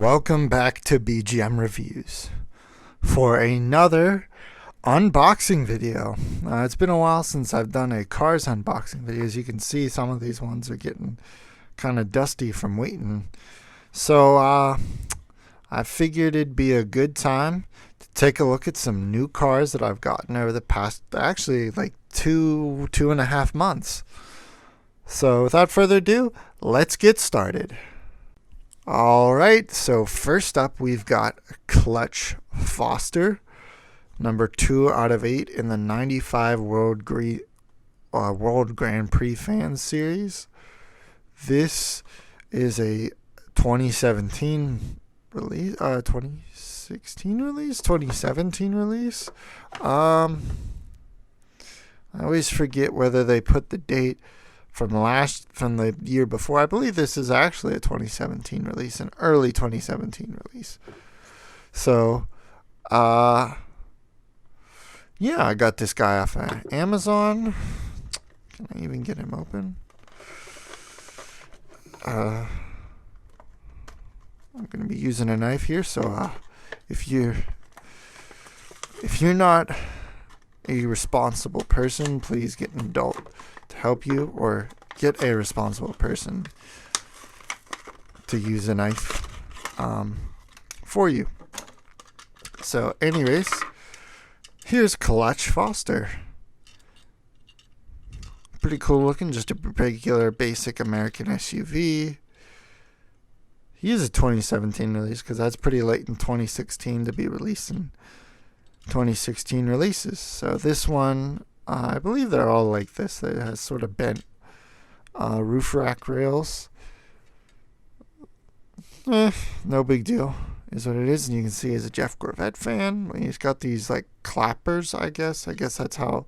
Welcome back to BGM Reviews for another unboxing video. It's been a while since I've done a Cars unboxing video. As you can see, some of these ones are getting kind of dusty from waiting. So I figured it'd be a good time to take a look at some new cars that I've gotten over the past, actually like two and a half months. So without further ado, let's get started. Alright, so first up we've got Clutch Foster, number 2 out of 8 in the 95 World Grand Prix Fans Series. This is a 2017 release, 2016 release, 2017 release. I always forget whether they put the date from the year before. I believe this is actually a 2017 release, an early 2017 release. So, yeah, I got this guy off of Amazon. Can I even get him open? I'm going to be using a knife here, so if you're not a responsible person, please get an adult to help you, or get a responsible person to use a knife for you. So anyways, here's Clutch Foster. Pretty cool looking, just a regular basic American SUV. He is a 2017 release because that's pretty late in 2016 to be releasing 2016 releases. So this one, I believe they're all like this. It has sort of bent roof rack rails. No big deal, is what it is. And you can see he's a Jeff Gorvette fan. He's got these like clappers, I guess. I guess that's how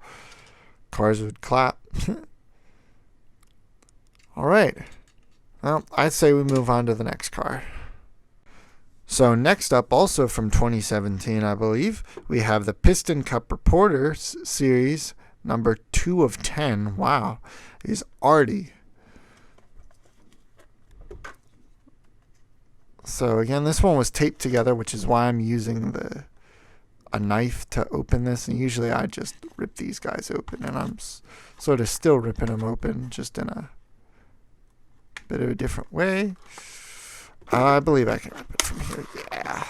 cars would clap. All right. Well, I'd say we move on to the next car. So next up, also from 2017, I believe, we have the Piston Cup Reporter Series, number 2 of 10. Wow. Is Artie. So again, this one was taped together, which is why I'm using a knife to open this. And usually I just rip these guys open, and I'm sort of still ripping them open, just in a bit of a different way. I believe I can rip it from here. Yeah,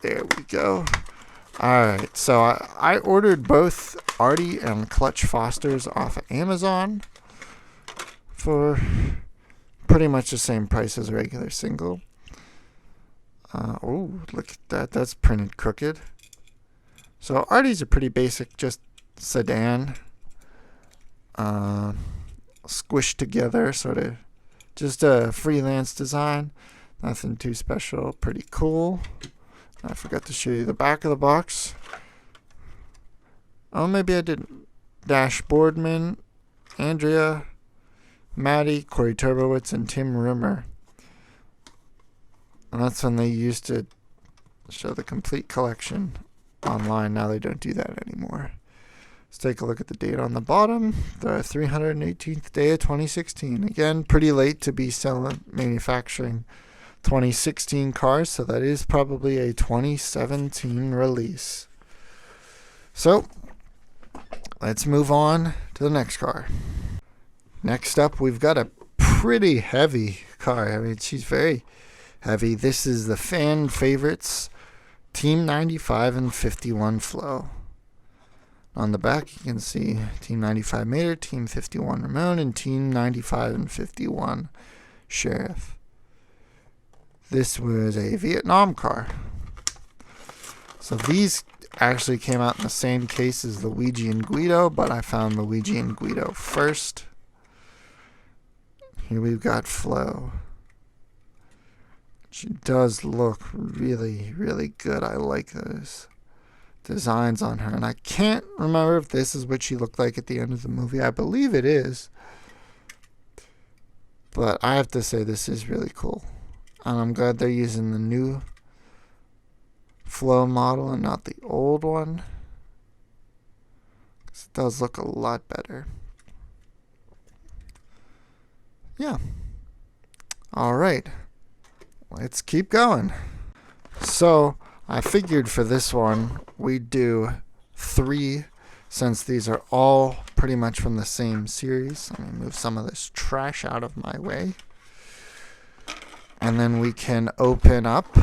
there we go. Alright, so I ordered both Artie and Clutch Fosters off of Amazon for pretty much the same price as a regular single. Oh, look at that. That's printed crooked. So Artie's a pretty basic, just sedan. Squished together, sort of just a freelance design. Nothing too special. Pretty cool. I forgot to show you the back of the box. Oh, maybe I didn't. Dashboardman, Andrea, Maddie, Corey Turbowitz, and Tim Rimmer. And that's when they used to show the complete collection online. Now they don't do that anymore. Let's take a look at the date on the bottom. The 318th day of 2016. Again, pretty late to be manufacturing 2016 cars, so that is probably a 2017 release. So let's move on to the next car. Next up, we've got a pretty heavy car. I mean, she's very heavy. This is the fan favorites Team 95 and 51 Flow. On the back, you can see Team 95 Mater, Team 51 Ramon, and Team 95 and 51 Sheriff. This was a Vietnam car. So these actually came out in the same case as Luigi and Guido, but I found Luigi and Guido first. Here we've got Flo. She does look really, really good. I like those designs on her. And I can't remember if this is what she looked like at the end of the movie. I believe it is. But I have to say this is really cool. And I'm glad they're using the new Flow model and not the old one. It does look a lot better. Yeah. All right. let's keep going. So I figured for this one we'd do 3, since these are all pretty much from the same series. Let me move some of this trash out of my way. And then we can open up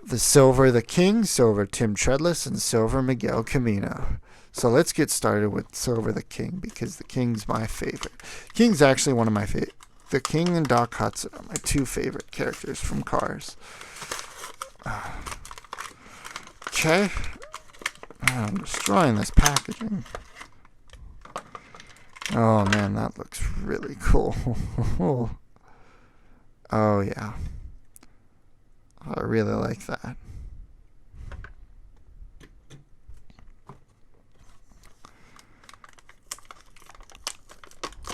the Silver the King, Silver Tim Treadless, and Silver Miguel Camino. So let's get started with Silver the King, because the King's my favorite. King's actually one of my favorite. The King and Doc Hudson are my 2 favorite characters from Cars. Okay. I'm destroying this packaging. Oh man, that looks really cool. Oh yeah. I really like that.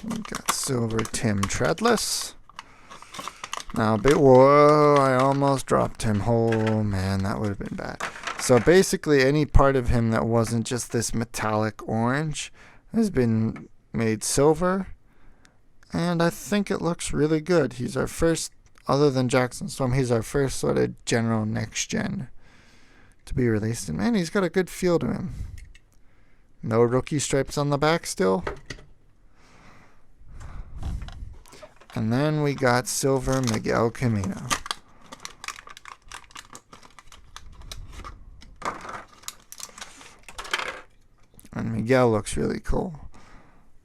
We got Silver Tim Treadless. Now, whoa, I almost dropped him. Oh man, that would have been bad. So basically any part of him that wasn't just this metallic orange has been made silver. And I think it looks really good. He's our first, other than Jackson Storm, he's our first sort of general next gen to be released. And man, he's got a good feel to him. No rookie stripes on the back still. And then we got Silver Miguel Camino. And Miguel looks really cool.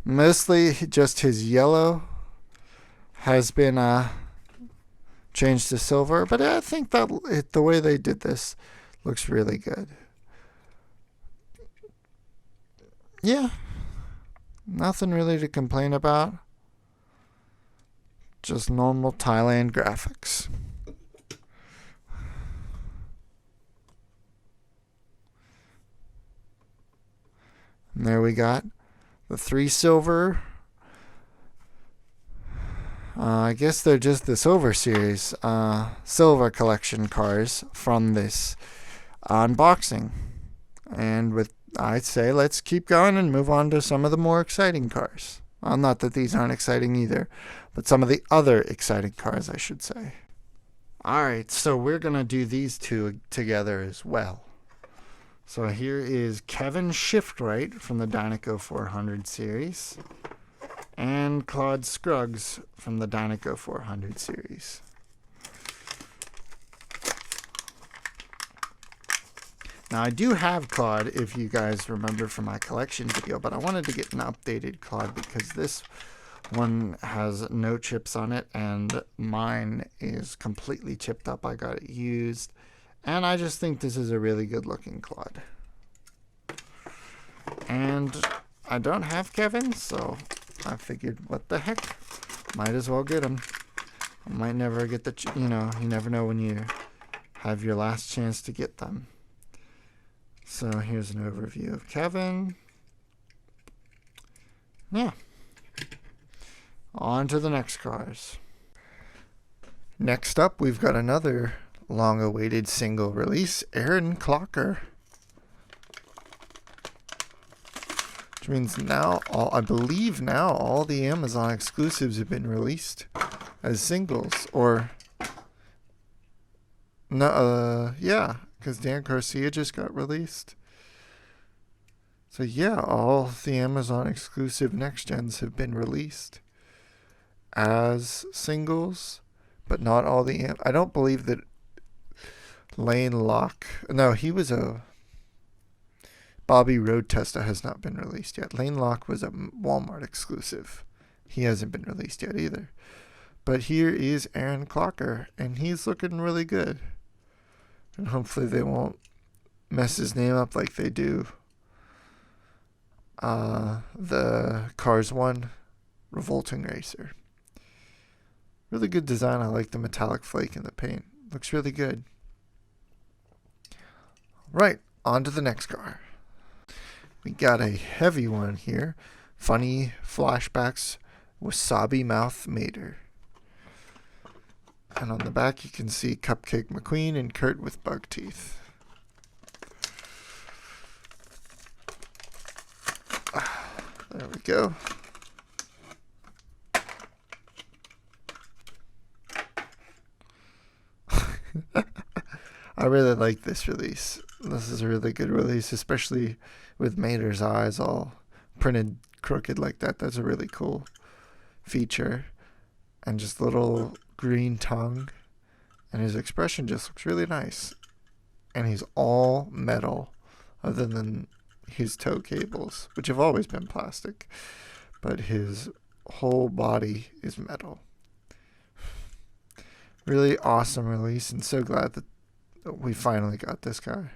Mostly just his yellow has been changed to silver, but I think that the way they did this looks really good. Yeah, nothing really to complain about. Just normal Thailand graphics. And there we got the 3 silver. I guess they're just the Silver Series, Silver Collection cars from this unboxing. And with, I'd say, let's keep going and move on to some of the more exciting cars. Well, not that these aren't exciting either, but some of the other exciting cars, I should say. Alright, so we're going to do these 2 together as well. So here is Kevin Shiftwright from the Dynaco 400 series, and Claude Scruggs from the Dynaco 400 series. Now I do have Claude, if you guys remember from my collection video, but I wanted to get an updated Claude because this one has no chips on it and mine is completely chipped up. I got it used. And I just think this is a really good looking Claude. And I don't have Kevin, so I figured, what the heck? Might as well get him. I might never get the, you never know when you have your last chance to get them. So here's an overview of Kevin. Yeah. On to the next cars. Next up, we've got another long-awaited single release, Aaron Clocker. Which means now, I believe now, all the Amazon exclusives have been released as singles. Or, no, yeah, because Dan Garcia just got released. So yeah, all the Amazon exclusive next gens have been released as singles, but not all the, I don't believe that Lane Locke, no, he was a Bobby Road Testa has not been released yet. Lane Locke was a Walmart exclusive. He hasn't been released yet either. But here is Aaron Clocker, and he's looking really good. And hopefully they won't mess his name up like they do the Cars 1 Revolting Racer. Really good design. I like the metallic flake in the paint. Looks really good. Right, on to the next car. We got a heavy one here. Funny Flashbacks Wasabi Mouth Mater. And on the back you can see Cupcake McQueen and Kurt with bug teeth. There we go. I really like this release. This is a really good release, especially with Mater's eyes all printed crooked like that. That's a really cool feature. And just little green tongue. And his expression just looks really nice. And he's all metal, other than his toe cables, which have always been plastic. But his whole body is metal. Really awesome release, and so glad that we finally got this guy.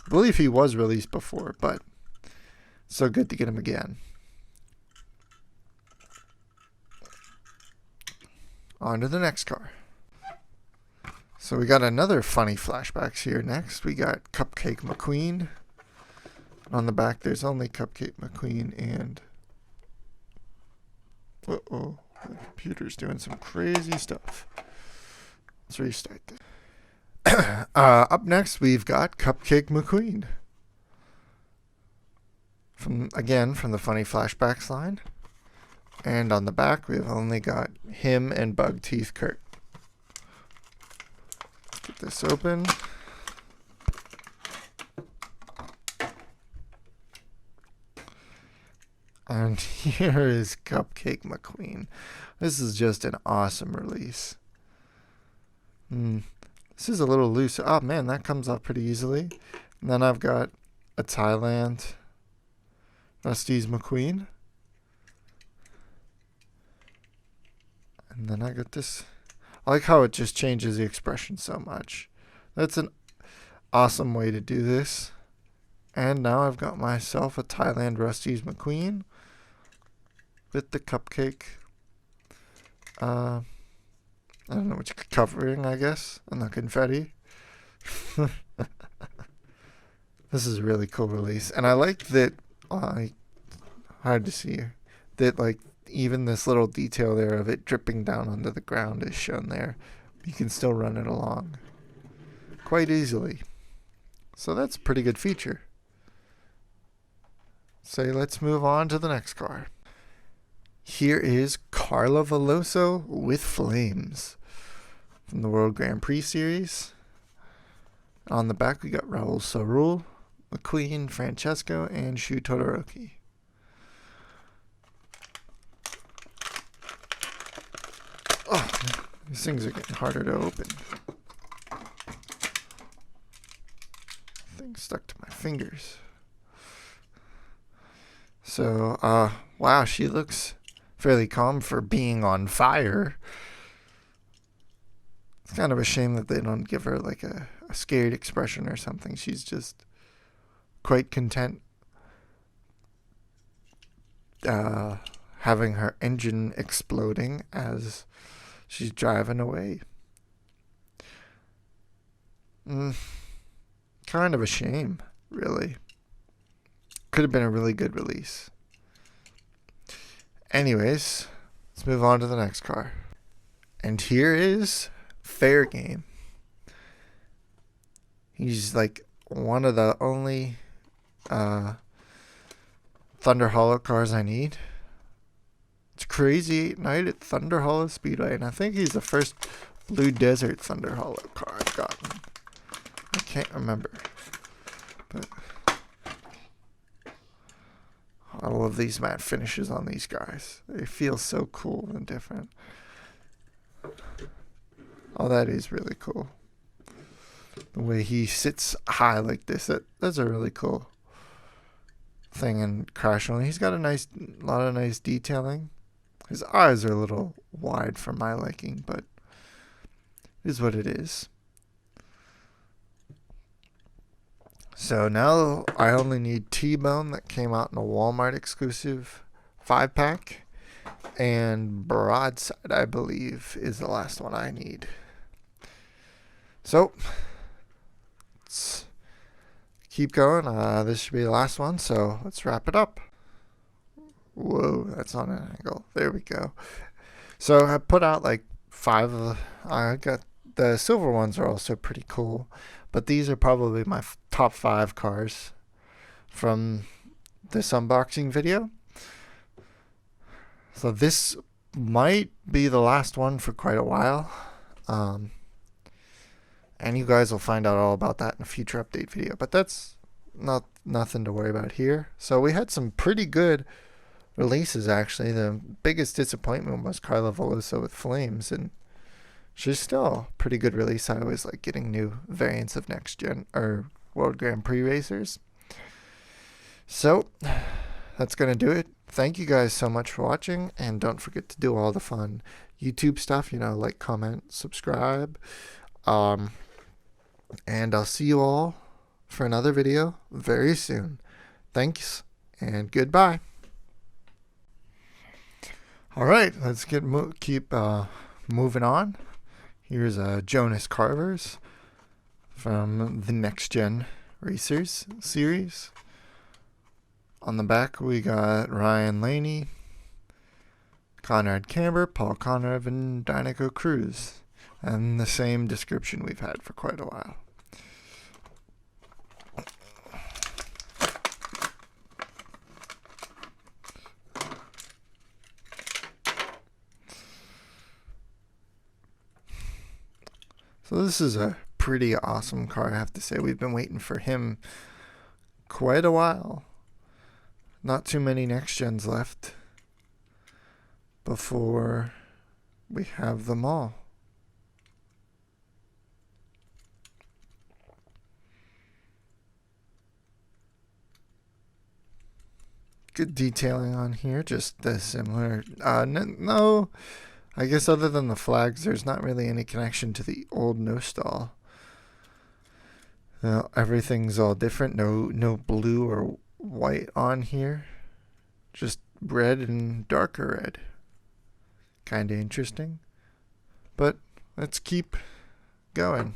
I believe he was released before, but so good to get him again. On to the next car. So we got another funny flashbacks here next. We got Cupcake McQueen. On the back, there's only Cupcake McQueen and... Uh-oh, the computer's doing some crazy stuff. Let's restart this. Up next, we've got Cupcake McQueen. From the Funny Flashbacks line. And on the back, we've only got him and Bug Teeth Kurt. Get this open. And here is Cupcake McQueen. This is just an awesome release. This is a little loose. Oh man, that comes off pretty easily. And then I've got a Thailand Rusty's McQueen. And then I got this. I like how it just changes the expression so much. That's an awesome way to do this. And now I've got myself a Thailand Rusty's McQueen with the cupcake. I don't know what covering, I guess, and the confetti. This is a really cool release, and I like that. Hard to see that, like, even this little detail there of it dripping down onto the ground is shown there. You can still run it along quite easily, so that's a pretty good feature. So let's move on to the next car. Here is Carla Veloso with Flames from the World Grand Prix Series. On the back, we got Raul Sarul, McQueen, Francesco, and Shu Todoroki. Oh, these things are getting harder to open. Things stuck to my fingers. So, wow, she looks fairly calm for being on fire. It's kind of a shame that they don't give her like a scared expression or something. She's just quite content having her engine exploding as she's driving away. Kind of a shame, really. Could have been a really good release. Anyways, let's move on to the next car. And here is Fair Game. He's like one of the only Thunder Hollow cars I need. It's Crazy 8 Night at Thunder Hollow Speedway, and I think he's the first Blue Desert Thunder Hollow car I've gotten. I can't remember, but I love these matte finishes on these guys. They feel so cool and different. Oh, that is really cool. The way he sits high like this, that's a really cool thing in Crash Only. He's got a lot of nice detailing. His eyes are a little wide for my liking, but it is what it is. So now I only need T-Bone that came out in a Walmart exclusive 5-pack. And Broadside, I believe, is the last one I need. So, let's keep going. This should be the last one, so let's wrap it up. Whoa, that's on an angle. There we go. So I put out like 5 of the... I got the silver ones are also pretty cool. But these are probably my top 5 cars from this unboxing video. So this might be the last one for quite a while. And And you guys will find out all about that in a future update video. But that's nothing to worry about here. So we had some pretty good releases, actually. The biggest disappointment was Carla Veloso with Flames, and she's still a pretty good release. I always like getting new variants of next gen or World Grand Prix racers. So that's going to do it. Thank you guys so much for watching, and don't forget to do all the fun YouTube stuff, like, comment, subscribe. And I'll see you all for another video very soon. Thanks, and goodbye. All right, let's keep moving on. Here's Jonas Carvers from the Next Gen Racers series. On the back, we got Ryan Laney, Conrad Camber, Paul Conrad, and Dinoco Cruz. And the same description we've had for quite a while. So this is a pretty awesome car, I have to say. We've been waiting for him quite a while. Not too many next gens left before we have them all. Good detailing on here, just similar. No, I guess other than the flags, there's not really any connection to the old no-stall. Everything's all different. No blue or white on here. Just red and darker red. Kind of interesting. But let's keep going.